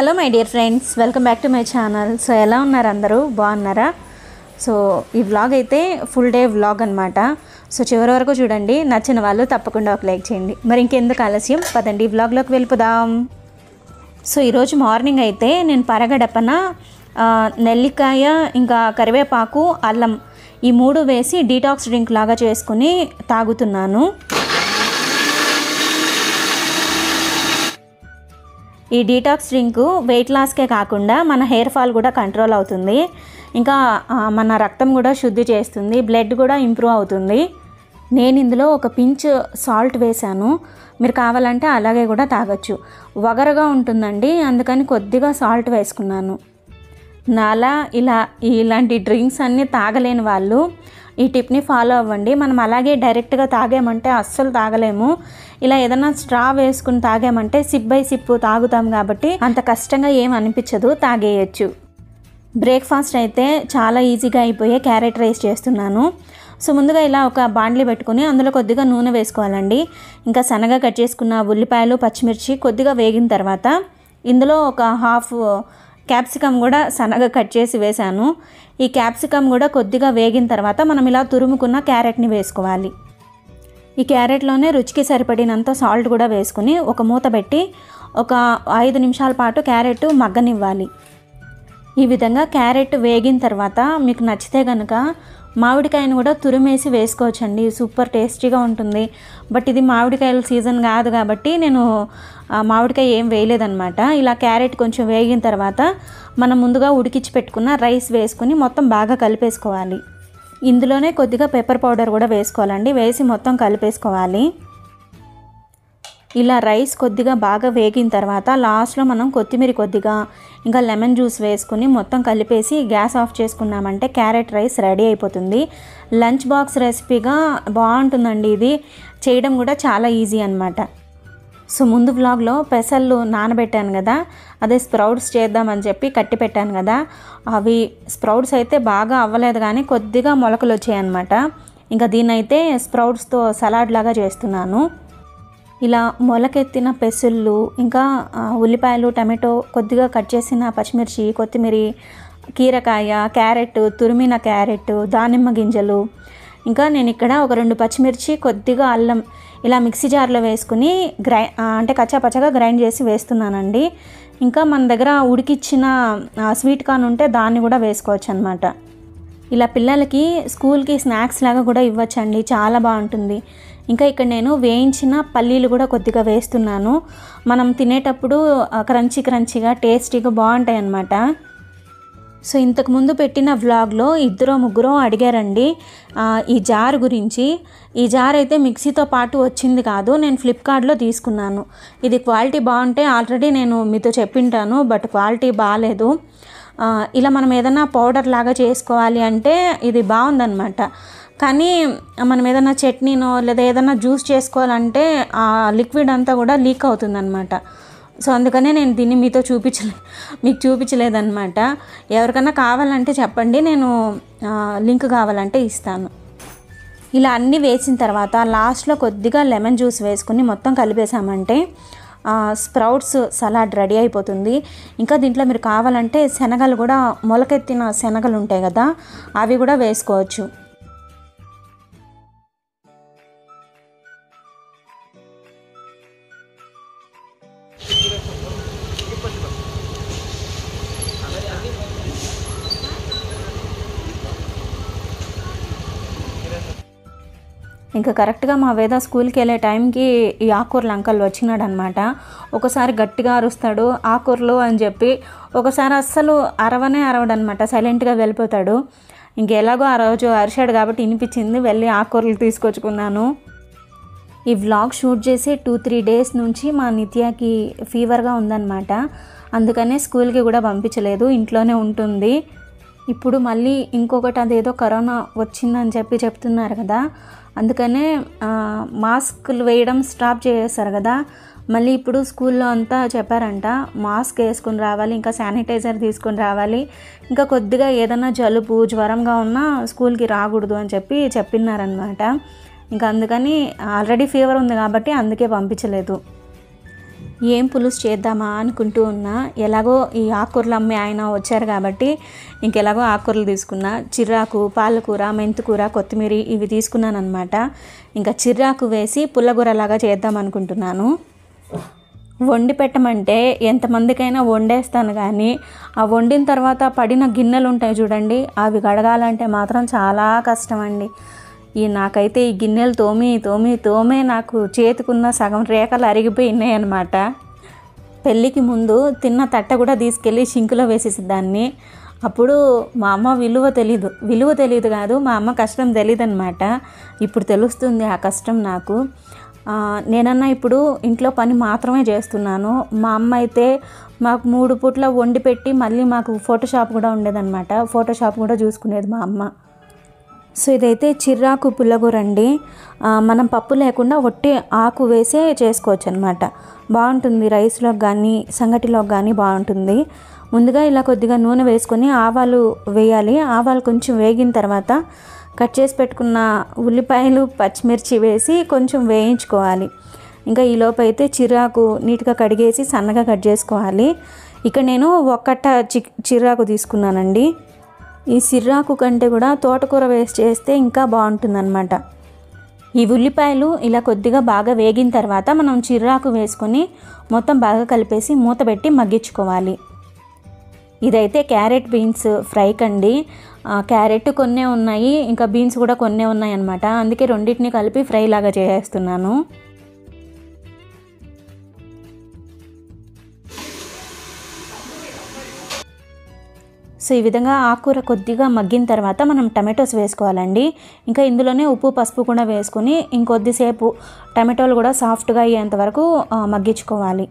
Hello my dear friends, welcome back to my channel. So ఎలా ఉన్నారు అందరూ? బాగున్నారా? సో ఈ వ్లాగ్ అయితే ఫుల్ డే వ్లాగ్ అనమాట. సో చివరి వరకు చూడండి. నచ్చిన వాళ్ళు తప్పకుండా ఒక లైక్ చేయండి. మరి ఇంకెందుకు ఆలస్యం, పదండి వ్లాగ్లోకి వెళ్ళిపోదాం. సో ఈరోజు మార్నింగ్ అయితే నేను పరగడపన నెల్లికాయ, ఇంకా కరివేపాకు, అల్లం ఈ మూడు వేసి డీటాక్స్ డ్రింక్ లాగా చేసుకుని తాగుతున్నాను. ఈ డీటాక్స్ డ్రింక్ వెయిట్ లాస్కే కాకుండా మన హెయిర్ ఫాల్ కూడా కంట్రోల్ అవుతుంది. ఇంకా మన రక్తం కూడా శుద్ధి చేస్తుంది, బ్లడ్ కూడా ఇంప్రూవ్ అవుతుంది. నేను ఇందులో ఒక పించ్ సాల్ట్ వేశాను. మీరు కావాలంటే అలాగే కూడా తాగొచ్చు. వగరగా ఉంటుందండి, అందుకని కొద్దిగా సాల్ట్ వేసుకున్నాను. నాలా ఇలాంటి డ్రింక్స్ అన్నీ తాగలేని వాళ్ళు ఈ టిప్ని ఫాలో అవ్వండి. మనం అలాగే డైరెక్ట్గా తాగామంటే అస్సలు తాగలేము. ఇలా ఏదైనా స్ట్రా వేసుకుని తాగామంటే సిప్ బై సిప్ తాగుతాం కాబట్టి అంత కష్టంగా ఏం అనిపించదు, తాగేయచ్చు. బ్రేక్ఫాస్ట్ అయితే చాలా ఈజీగా అయిపోయే క్యారెట్ రైస్ చేస్తున్నాను. సో ముందుగా ఇలా ఒక బాండ్లీ పెట్టుకుని అందులో కొద్దిగా నూనె వేసుకోవాలండి. ఇంకా సన్నగా కట్ చేసుకున్న ఉల్లిపాయలు, పచ్చిమిర్చి కొద్దిగా వేగిన తర్వాత ఇందులో ఒక హాఫ్ క్యాప్సికమ్ కూడా సన్నగా కట్ చేసి వేశాను. ఈ క్యాప్సికమ్ కూడా కొద్దిగా వేగిన తర్వాత మనం ఇలా తురుముకున్న క్యారెట్ని వేసుకోవాలి. ఈ క్యారెట్లోనే రుచికి సరిపడినంత సాల్ట్ కూడా వేసుకుని ఒక మూత పెట్టి ఒక 5 నిమిషాల పాటు క్యారెట్ మగ్గనివ్వాలి. ఈ విధంగా క్యారెట్ వేగిన తర్వాత మీకు నచ్చితే కనుక మామిడికాయను కూడా తురిమేసి వేసుకోవచ్చండి, సూపర్ టేస్టీగా ఉంటుంది. బట్ ఇది మామిడికాయల సీజన్ కాదు కాబట్టి నేను మామిడికాయ ఏం వేయలేదన్నమాట. ఇలా క్యారెట్ కొంచెం వేగిన తర్వాత మనం ముందుగా ఉడికించి పెట్టుకున్న రైస్ వేసుకుని మొత్తం బాగా కలిపేసుకోవాలి. ఇందులోనే కొద్దిగా పెప్పర్ పౌడర్ కూడా వేసుకోవాలండి, వేసి మొత్తం కలిపేసుకోవాలి. ఇలా రైస్ కొద్దిగా బాగా వేగిన తర్వాత లాస్ట్లో మనం కొత్తిమీర కొద్దిగా ఇంకా లెమన్ జ్యూస్ వేసుకుని మొత్తం కలిపేసి గ్యాస్ ఆఫ్ చేసుకున్నామంటే క్యారెట్ రైస్ రెడీ అయిపోతుంది. లంచ్ బాక్స్ రెసిపీగా బాగుంటుందండి. ఇది చేయడం కూడా చాలా ఈజీ అన్నమాట. సో ముందు వ్లాగ్లో పెసళ్ళు నానబెట్టాను కదా, అదే స్ప్రౌట్స్ చేద్దామని చెప్పి కట్టి పెట్టాను కదా, అవి స్ప్రౌట్స్ అయితే బాగా అవ్వలేదు కానీ కొద్దిగా మొలకలు వచ్చాయన్నమాట. ఇంకా దీన్నైతే స్ప్రౌట్స్తో సలాడ్ లాగా చేస్తున్నాను. ఇలా మొలకెత్తిన పెసళ్ళు, ఇంకా ఉల్లిపాయలు, టమాటో, కొద్దిగా కట్ చేసిన పచ్చిమిర్చి, కొత్తిమీర, కీరకాయ, క్యారెట్, తురిమిన క్యారెట్, దానిమ్మ గింజలు, ఇంకా నేను ఇక్కడ ఒక 2 పచ్చిమిర్చి, కొద్దిగా అల్లం ఇలా మిక్సీ జార్లో వేసుకుని అంటే కచ్చాపచ్చగా గ్రైండ్ చేసి వేస్తున్నానండి. ఇంకా మన దగ్గర ఉడికిచ్చిన స్వీట్ కార్న్ ఉంటే దాన్ని కూడా వేసుకోవచ్చు అనమాట. ఇలా పిల్లలకి స్కూల్కి స్నాక్స్ లాగా కూడా ఇవ్వచ్చండి, చాలా బాగుంటుంది. ఇంకా ఇక్కడ నేను వేయించిన పల్లీలు కూడా కొద్దిగా వేస్తున్నాను. మనం తినేటప్పుడు క్రంచీగా టేస్టీగా బాగుంటాయి అన్నమాట. సో ఇంతకుముందు పెట్టిన వ్లాగ్లో 2-3 అడిగారండి ఈ జార్ గురించి. ఈ జార్ అయితే మిక్సీతో పాటు వచ్చింది కాదు, నేను ఫ్లిప్కార్ట్లో తీసుకున్నాను. ఇది క్వాలిటీ బాగుంటే ఆల్రెడీ నేను మీతో చెప్పింటాను, బట్ క్వాలిటీ బాగాలేదు. ఇలా మనం ఏదైనా పౌడర్ లాగా చేసుకోవాలి అంటే ఇది బాగుందన్నమాట. కానీ మనం ఏదైనా చట్నీనో లేదా ఏదైనా జ్యూస్ చేసుకోవాలంటే ఆ లిక్విడ్ అంతా కూడా లీక్ అవుతుందన్నమాట. సో అందుకనే నేను దీన్ని మీకు చూపించలేదన్నమాట. ఎవరికైనా కావాలంటే చెప్పండి, నేను లింక్ కావాలంటే ఇస్తాను. ఇలా అన్నీ వేసిన తర్వాత లాస్ట్లో కొద్దిగా లెమన్ జ్యూస్ వేసుకుని మొత్తం కలిపేసామంటే స్ప్రౌట్స్ సలాడ్ రెడీ అయిపోతుంది. ఇంకా దీంట్లో మీరు కావాలంటే శనగలు కూడా, మొలకెత్తిన శనగలు ఉంటాయి కదా, అవి కూడా వేసుకోవచ్చు. ఇంకా కరెక్ట్గా మా వేద స్కూల్కి వెళ్ళే టైంకి ఈ ఆకూరలు అంకల్ వచ్చినాడు అనమాట. ఒకసారి గట్టిగా అరుస్తాడు ఆకూరలు అని చెప్పి, ఒకసారి అస్సలు అరవడనమాట, సైలెంట్గా వెళ్ళిపోతాడు. ఇంకెలాగో ఆ రోజు అరిశాడు కాబట్టి వినిపించింది, వెళ్ళి ఆకూరలు తీసుకొచ్చుకున్నాను. ఈ వ్లాగ్ షూట్ చేసి 2-3 డేస్ నుంచి మా నిత్యాకి ఫీవర్గా ఉందన్నమాట. అందుకనే స్కూల్కి కూడా పంపించలేదు, ఇంట్లోనే ఉంటుంది. ఇప్పుడు మళ్ళీ ఇంకొకటి అదేదో కరోనా వచ్చిందని చెప్తున్నారు కదా, అందుకనే మాస్కులు వేయడం స్టాప్ చేసేస్తారు కదా. మళ్ళీ ఇప్పుడు స్కూల్లో అంతా చెప్పారంట మాస్క్ వేసుకొని రావాలి, ఇంకా శానిటైజర్ తీసుకొని రావాలి, ఇంకా కొద్దిగా ఏదైనా జలుబు జ్వరంగా ఉన్నా స్కూల్కి రాకూడదు అని చెప్పినారనమాట. ఇంకా అందుకని ఆల్రెడీ ఫీవర్ ఉంది కాబట్టి అందుకే పంపించలేదు. ఏం పులుసు చేద్దామా అనుకుంటూ ఉన్నా. ఎలాగో ఈ ఆకుకూరలు అమ్మే ఆయన వచ్చారు కాబట్టి ఇంకెలాగో ఆకుకూరలు తీసుకున్నా. చిర్రాకు, పాలకూర, మెంతికూర, కొత్తిమీర ఇవి తీసుకున్నాను అనమాట. ఇంకా చిర్రాకు వేసి పుల్లగూరలాగా చేద్దాం అనుకుంటున్నాను. వండి పెట్టమంటే ఎంతమందికైనా వండేస్తాను, కానీ ఆ వండిన తర్వాత పడిన గిన్నెలు ఉంటాయి చూడండి, అవి కడగాలంటే మాత్రం చాలా కష్టం అండి. నాకైతే ఈ గిన్నెలు తోమే నాకు చేతికున్న సగం రేఖలు అరిగిపోయినాయి అనమాట. పెళ్ళికి ముందు తిన్న తట్ట కూడా తీసుకెళ్ళి సింకులో వేసేసేదాన్ని. అప్పుడు మా అమ్మ విలువ తెలియదు కాదు, మా అమ్మ కష్టం తెలియదు అనమాట. ఇప్పుడు తెలుస్తుంది ఆ కష్టం నాకు. నేనన్నా ఇప్పుడు ఇంట్లో పని మాత్రమే చేస్తున్నాను. మా అమ్మ అయితే మాకు 3 పూట్ల వండి పెట్టి మళ్ళీ మాకు ఫోటోషాప్ కూడా ఉండేదన్నమాట. ఫోటోషాప్ కూడా చూసుకునేది మా అమ్మ. సో ఇదైతే చిర్రాకు పుల్లగూర అండి. మనం పప్పు లేకుండా ఒట్టి ఆకు వేసే చేసుకోవచ్చు అనమాట. బాగుంటుంది, రైస్లోకి కానీ సంగటిలోకి కానీ బాగుంటుంది. ముందుగా ఇలా కొద్దిగా నూనె వేసుకొని ఆవాలు వేయాలి. ఆవాలు కొంచెం వేగిన తర్వాత కట్ చేసి పెట్టుకున్న ఉల్లిపాయలు, పచ్చిమిర్చి వేసి కొంచెం వేయించుకోవాలి. ఇంకా ఈలోపు అయితే చిర్రాకు నీట్గా కడిగేసి సన్నగా కట్ చేసుకోవాలి. ఇక్కడ నేను 1 కట్ట చిర్రాకు తీసుకున్నానండి. ఈ చిర్రాకు కంటే కూడా తోటకూర వేసి చేస్తే ఇంకా బాగుంటుందన్నమాట. ఈ ఉల్లిపాయలు ఇలా కొద్దిగా బాగా వేగిన తర్వాత మనం చిర్రాకు వేసుకొని మొత్తం బాగా కలిపేసి మూత పెట్టి మగ్గించుకోవాలి. ఇదైతే క్యారెట్ బీన్స్ ఫ్రై కండి. క్యారెట్ కొన్నే ఉన్నాయి, ఇంకా బీన్స్ కూడా కొన్నే ఉన్నాయి అన్నమాట. అందుకే రెండింటిని కలిపి ఫ్రై లాగా చేస్తున్నాను. సో ఈ విధంగా ఆకుకూర కొద్దిగా మగ్గిన తర్వాత మనం టమాటోస్ వేసుకోవాలండి. ఇంకా ఇందులోనే ఉప్పు, పసుపు కూడా వేసుకొని ఇంకొద్దిసేపు టమాటోలు కూడా సాఫ్ట్గా అయ్యేంత వరకు మగ్గించుకోవాలి.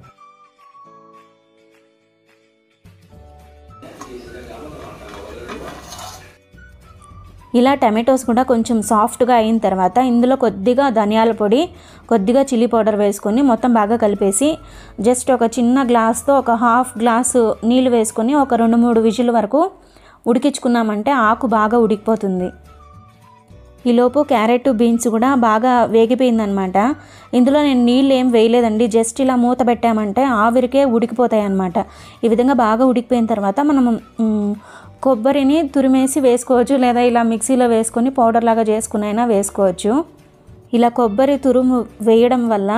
ఇలా టమాటోస్ కూడా కొంచెం సాఫ్ట్గా అయిన తర్వాత ఇందులో కొద్దిగా ధనియాల పొడి, కొద్దిగా చిల్లీ పౌడర్ వేసుకొని మొత్తం బాగా కలిపేసి జస్ట్ ఒక చిన్న గ్లాస్తో ఒక 1/2 గ్లాసు నీళ్ళు వేసుకొని ఒక 2-3 విజిల్ వరకు ఉడికించుకున్నామంటే ఆకు బాగా ఉడికిపోతుంది. ఈలోపు క్యారెట్, బీన్స్ కూడా బాగా వేగిపోయిందనమాట. ఇందులో నేను నీళ్ళు ఏం వేయలేదండి, జస్ట్ ఇలా మూత పెట్టామంటే ఆవిరికే ఉడికిపోతాయి అన్నమాట. ఈ విధంగా బాగా ఉడికిపోయిన తర్వాత మనం కొబ్బరిని తురిమేసి వేసుకోవచ్చు, లేదా ఇలా మిక్సీలో వేసుకొని పౌడర్ లాగా చేసుకుని అయినా వేసుకోవచ్చు. ఇలా కొబ్బరి తురుము వేయడం వల్ల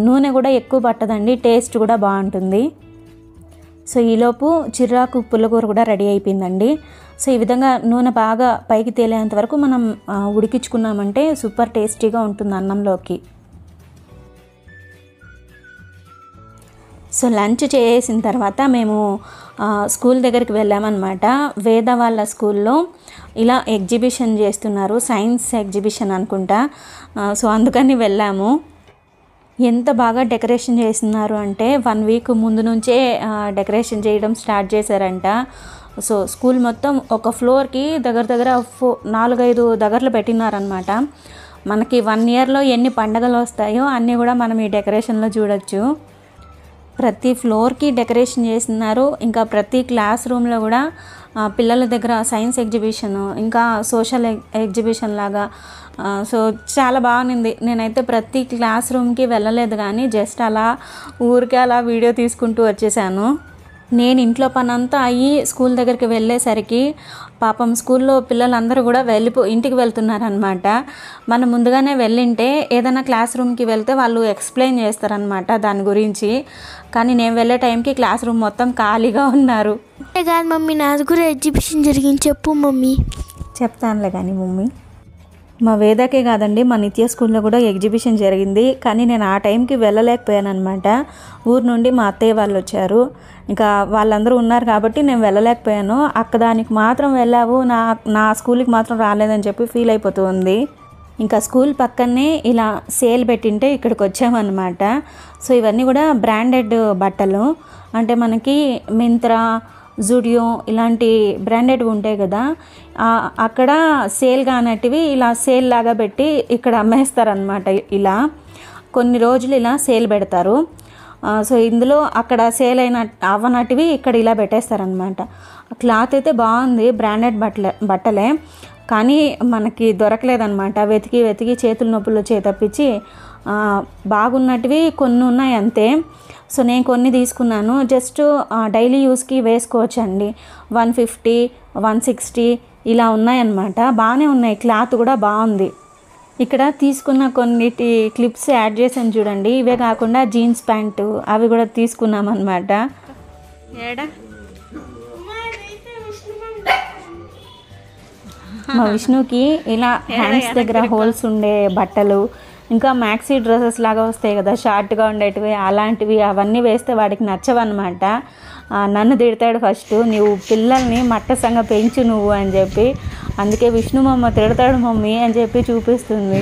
నూనె కూడా ఎక్కువ పట్టదండి, టేస్ట్ కూడా బాగుంటుంది. సో ఈలోపు చిర్రాకు పుల్లగూర కూడా రెడీ అయిపోయిందండి. సో ఈ విధంగా నూనె బాగా పైకి తేలేంత వరకు మనం ఉడికించుకున్నామంటే సూపర్ టేస్టీగా ఉంటుంది అన్నంలోకి. సో లంచ్ చేసిన తర్వాత మేము స్కూల్ దగ్గరికి వెళ్ళామన్నమాట. వేద వాళ్ళ స్కూల్లో ఇలా ఎగ్జిబిషన్ చేస్తున్నారు, సైన్స్ ఎగ్జిబిషన్ అనుకుంటా. సో అందుకని వెళ్ళాము. ఎంత బాగా డెకరేషన్ చేస్తున్నారు అంటే 1 వీక్ ముందు నుంచే డెకరేషన్ చేయడం స్టార్ట్ చేశారంట. సో స్కూల్ మొత్తం ఒక ఫ్లోర్కి దగ్గర 4-5 దగ్గరలు పెట్టినారనమాట. మనకి 1 ఇయర్లో ఎన్ని పండగలు వస్తాయో అన్నీ కూడా మనం ఈ డెకరేషన్లో చూడొచ్చు. ప్రతి ఫ్లోర్కి డెకరేషన్ చేస్తున్నారు. ఇంకా ప్రతి క్లాస్ రూమ్లో కూడా పిల్లల దగ్గర సైన్స్ ఎగ్జిబిషన్, ఇంకా సోషల్ ఎగ్జిబిషన్ లాగా. సో చాలా బాగుంది. నేనైతే ప్రతి క్లాస్ రూమ్కి వెళ్ళలేదు, కానీ జస్ట్ అలా ఊరికే అలా వీడియో తీసుకుంటూ వచ్చేసాను. నేను ఇంట్లో పనంతా అయ్యి స్కూల్ దగ్గరికి వెళ్ళేసరికి పాపం స్కూల్లో పిల్లలందరూ కూడా ఇంటికి వెళ్తున్నారనమాట. మనం ముందుగానే వెళ్ళింటే ఏదైనా క్లాస్ రూమ్కి వెళ్తే వాళ్ళు ఎక్స్ప్లెయిన్ చేస్తారనమాట దాని గురించి. కానీ నేను వెళ్ళే టైంకి క్లాస్ రూమ్ మొత్తం ఖాళీగా ఉన్నారు. కాదు మమ్మీ, నాది కూడా ఎగ్జిబిషన్ జరిగింది, చెప్పు మమ్మీ. చెప్తానులే కానీ మమ్మీ. మా వేదకే కాదండి, మా నిత్య స్కూల్లో కూడా ఎగ్జిబిషన్ జరిగింది. కానీ నేను ఆ టైంకి వెళ్ళలేకపోయాను అనమాట. ఊరు నుండి మా అత్తయ్య వాళ్ళు వచ్చారు, ఇంకా వాళ్ళందరూ ఉన్నారు కాబట్టి నేను వెళ్ళలేకపోయాను. దానికి మాత్రం వెళ్ళావు, నా స్కూల్కి మాత్రం రాలేదని చెప్పి ఫీల్ అయిపోతూ ఉంది. ఇంకా స్కూల్ పక్కనే ఇలా సేల్ పెట్టింటే ఇక్కడికి వచ్చామన్నమాట. సో ఇవన్నీ కూడా బ్రాండెడ్ బట్టలు, అంటే మనకి మింత్రా, జూడియో ఇలాంటి బ్రాండెడ్ ఉంటాయి కదా, అక్కడ సేల్ కానటివి ఇలా సేల్ లాగా పెట్టి ఇక్కడ అమ్మేస్తారనమాట. ఇలా కొన్ని రోజులు ఇలా సేల్ పెడతారు. సో ఇందులో అక్కడ సేల్ అవ్వనటివి ఇక్కడ ఇలా పెట్టేస్తారనమాట. క్లాత్ అయితే బాగుంది, బ్రాండెడ్ బట్టలే, కానీ మనకి దొరకలేదన్నమాట. వెతికి చేతుల నొప్పులు వచ్చే తప్పించి బాగున్నటివి కొన్ని ఉన్నాయి అంతే. సో నేను కొన్ని తీసుకున్నాను. జస్ట్ డైలీ యూస్కి వేసుకోవచ్చు అండి. 150, 160 ఇలా ఉన్నాయన్నమాట. బాగానే ఉన్నాయి, క్లాత్ కూడా బాగుంది. ఇక్కడ తీసుకున్న కొన్నిటి క్లిప్స్ యాడ్ చేసాను చూడండి. ఇవే కాకుండా జీన్స్ ప్యాంటు అవి కూడా తీసుకున్నాం అన్నమాట. మా విష్ణుకి ఇలా హ్యాండ్స్ దగ్గర హోల్స్ ఉండే బట్టలు, ఇంకా మ్యాక్సీ డ్రెస్సెస్ లాగా వస్తాయి కదా షార్ట్గా ఉండేటివి, అలాంటివి అవన్నీ వేస్తే వాడికి నచ్చవన్నమాట. నన్ను తిడతాడు ఫస్ట్, నువ్వు పిల్లల్ని మట్టసంగా పెంచు నువ్వు అని చెప్పి. అందుకే విష్ణు మమ్మ తిడతాడు మమ్మీ అని చెప్పి చూపిస్తుంది.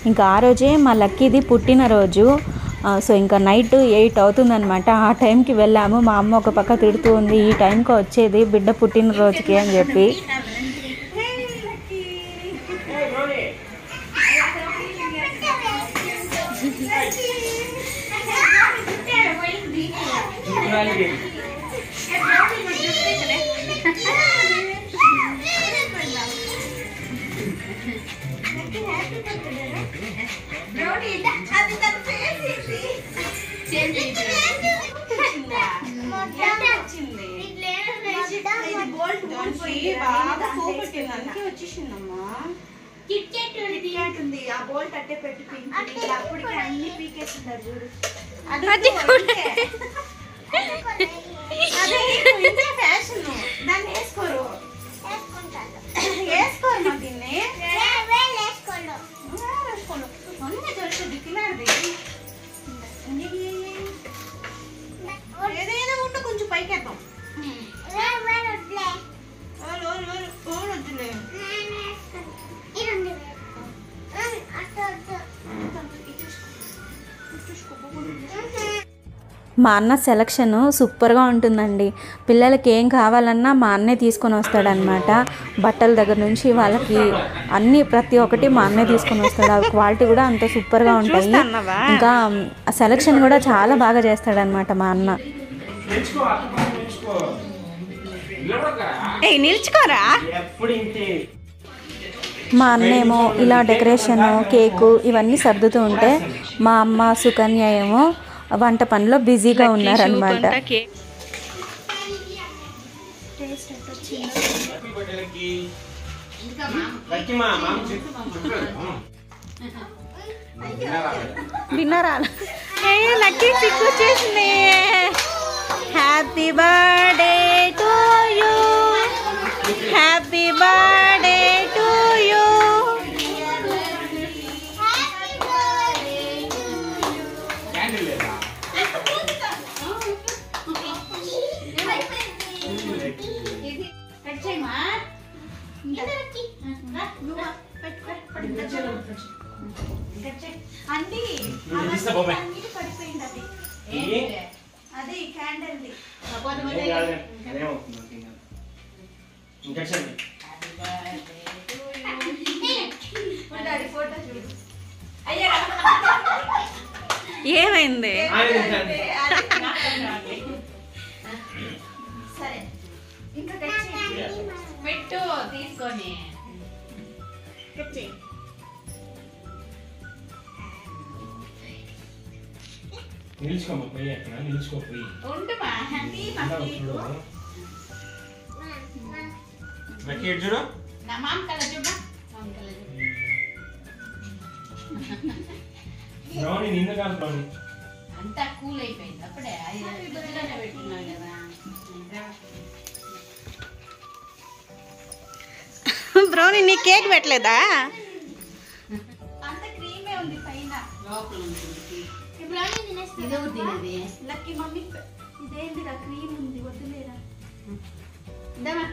ఇంకా ఆ రోజే మా లక్కీది పుట్టినరోజు. సో ఇంకా నైట్ 8 అవుతుందన్నమాట. ఆ టైంకి వెళ్ళాము. మా అమ్మ ఒక పక్క తిడుతూ ఉంది, ఈ టైంకి వచ్చేది బిడ్డ పుట్టినరోజుకి అని చెప్పి. ఆ బోల్ట్ అట్టే పెట్టి అప్పటికి అన్ని పీకేస్తున్నారు చూడు. అదే ఫ్యాషన్, దాన్ని వేసుకోరు వేసుకోరు దీన్ని ఏదైనా ఉంటే కొంచెం పైకేద్దాం. మా అన్న సెలక్షన్ సూపర్గా ఉంటుందండి. పిల్లలకి ఏం కావాలన్నా మా అన్నే తీసుకొని వస్తాడనమాట. బట్టల దగ్గర నుంచి వాళ్ళకి అన్నీ ప్రతి ఒక్కటి మా అన్నే తీసుకొని వస్తాడు. ఆ క్వాలిటీ కూడా అంత సూపర్గా ఉంటాయి. ఇంకా సెలక్షన్ కూడా చాలా బాగా చేస్తాడనమాట మా అన్న. మా అన్నేమో ఇలా డెకరేషన్, కేకు ఇవన్నీ సర్దుతూ ఉంటే మా అమ్మ సుకన్య ఏమో వంట పనిలో బిజీగా ఉన్నారనమాట. విన్నరా లక్కీ పిక్ వచ్చేసింది. Happy birthday to you, happy birthday to you. అది క్యాండిల్ ఏమైంది? సరే ఇంకా పెట్టు తీసుకొని నిలుచుకోపోయి అక్కడ నిలుచుకోపోయి చూడు నా మామ కల చూడు బ్రౌనీ నిన్న కాదు బ్రౌనీ అంతా కూల్ అయిపోయింది అప్పుడే పెట్టుకున్నాం కదా. బ్రౌనీ నీ కేక్ పెట్టలేదా? అంత క్రీమే ఉంది పైన, లోపల ఉంటుంది. లక్కీ మమ్మీ ఇదేంటిరా క్రీమ్ ఉంది, వద్దులేరా.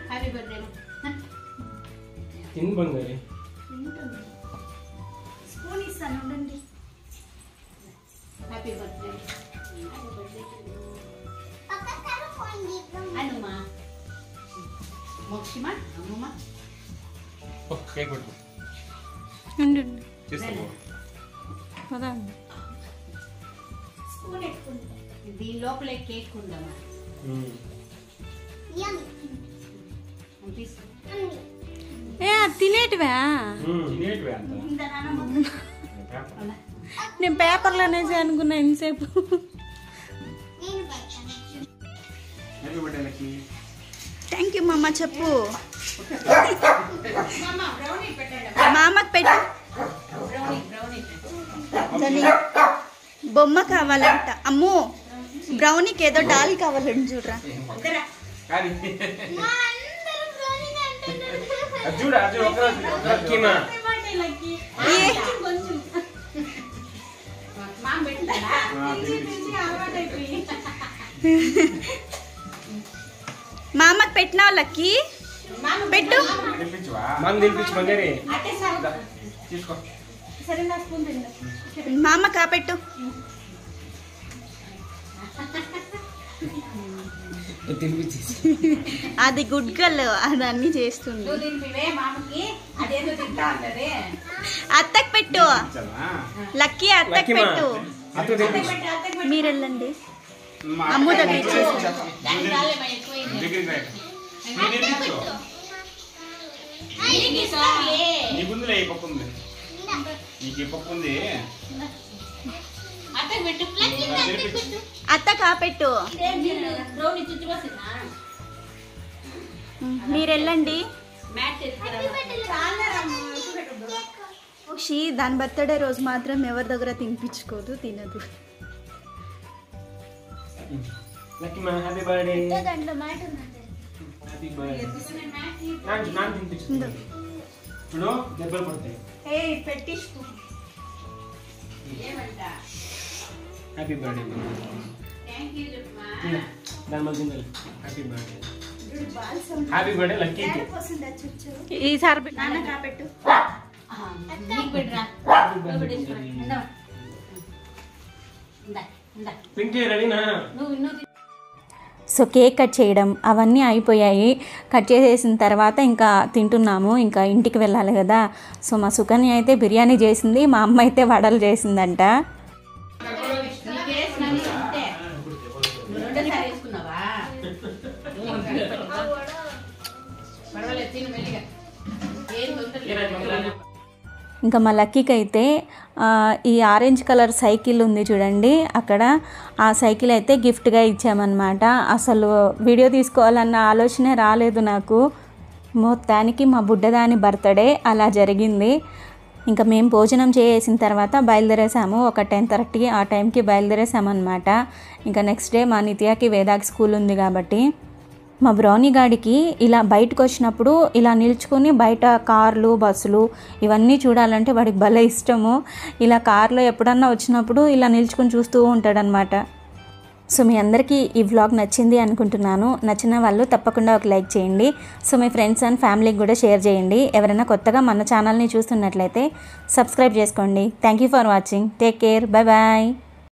హ్యాపీ బర్త్డే తిని బంగారి స్పూన్ ఇస్తాను ఉండండి. హ్యాపీ బర్త్డే అనుమా మోక్షిమా అమ్మమ్మ కేక్ పెట్టు స్పూన్ ఎట్టుకుంటా. దీని లోపలే కేక్ ఉందమ్మా. తినేటివా? నేను పేపర్లో అనేసి అనుకున్నా ఇంతసేపు. Happy birthday lucky. Thank you మామ. చెప్పు మా అమ్మకి పెట్టు. దాని బొమ్మ కావాలంట. అమ్మో బ్రౌనీకి ఏదో డాల్ కావాలంట చూడరా. కానీ చూడు లక్కీ మా మా అమ్మకి పెట్టినావు లక్కీ. పెట్టు. మాకు తినిపించు బంగారి. తీసుకో. మా అమ్మ కాపెట్టు. అది గుడ్ గర్ల్, అది అన్ని చేస్తుంది. అత్తకి పెట్టు లక్కీ. అత్తకి పెట్టు. మీరు వెళ్ళండి. అమ్ము దగ్గర ఇచ్చేసి అత్త కాపెట్టు. మీరు వెళ్ళండి. దాని బర్త్డే రోజు మాత్రం ఎవరి దగ్గర తినిపించుకోదు, తినదు. లక్కీ మా హ్యాపీ బర్త్డే. Happy birthday. నాన్న తినిపించు. చూడు దెబ్బలు పడతాయి. పెట్టిస్తూ హ్యాపీ బర్త్డే. దాని మధ్య happy birthday. Happy birthday lucky. ఈసారి నాన్న కాపెట్టు. పింకీ రెడీనా? సో కేక్ కట్ చేయడం అవన్నీ అయిపోయాయి. కట్ చేసేసిన తర్వాత ఇంకా తింటున్నాము. ఇంకా ఇంటికి వెళ్ళాలి కదా. సో మా సుకన్య అయితే బిర్యానీ చేసింది, మా అమ్మ అయితే వడలు చేసిందంట. ఇంకా మా లక్కీకి అయితే ఈ ఆరెంజ్ కలర్ సైకిల్ ఉంది చూడండి అక్కడ, ఆ సైకిల్ అయితే గిఫ్ట్గా ఇచ్చామన్నమాట. అసలు వీడియో తీసుకోవాలన్న ఆలోచనే రాలేదు నాకు. మొత్తానికి మా బుడ్డదాని బర్త్డే అలా జరిగింది. ఇంకా మేము భోజనం చేసిన తర్వాత బయలుదేరేసాము. ఒక 10:30 ఆ టైంకి బయలుదేరేసామన్నమాట. ఇంకా నెక్స్ట్ డే మా నిత్యాకి వేదాకి స్కూల్ ఉంది కాబట్టి మా బ్రౌనీ గాడికి ఇలా బయటకు వచ్చినప్పుడు ఇలా నిల్చుకొని బయట కార్లు బస్సులు ఇవన్నీ చూడాలంటే వాడికి భలే ఇష్టము. ఇలా కార్లో ఎప్పుడన్నా వచ్చినప్పుడు ఇలా నిల్చుకొని చూస్తూ ఉంటాడనమాట. సో మీ అందరికీ ఈ వ్లాగ్ నచ్చింది అనుకుంటున్నాను. నచ్చిన వాళ్ళు తప్పకుండా ఒక లైక్ చేయండి. సో మీ ఫ్రెండ్స్ అండ్ ఫ్యామిలీకి కూడా షేర్ చేయండి. ఎవరైనా కొత్తగా మన ఛానల్ని చూస్తున్నట్లయితే సబ్స్క్రైబ్ చేసుకోండి. Thank you for watching. Take care. Bye bye.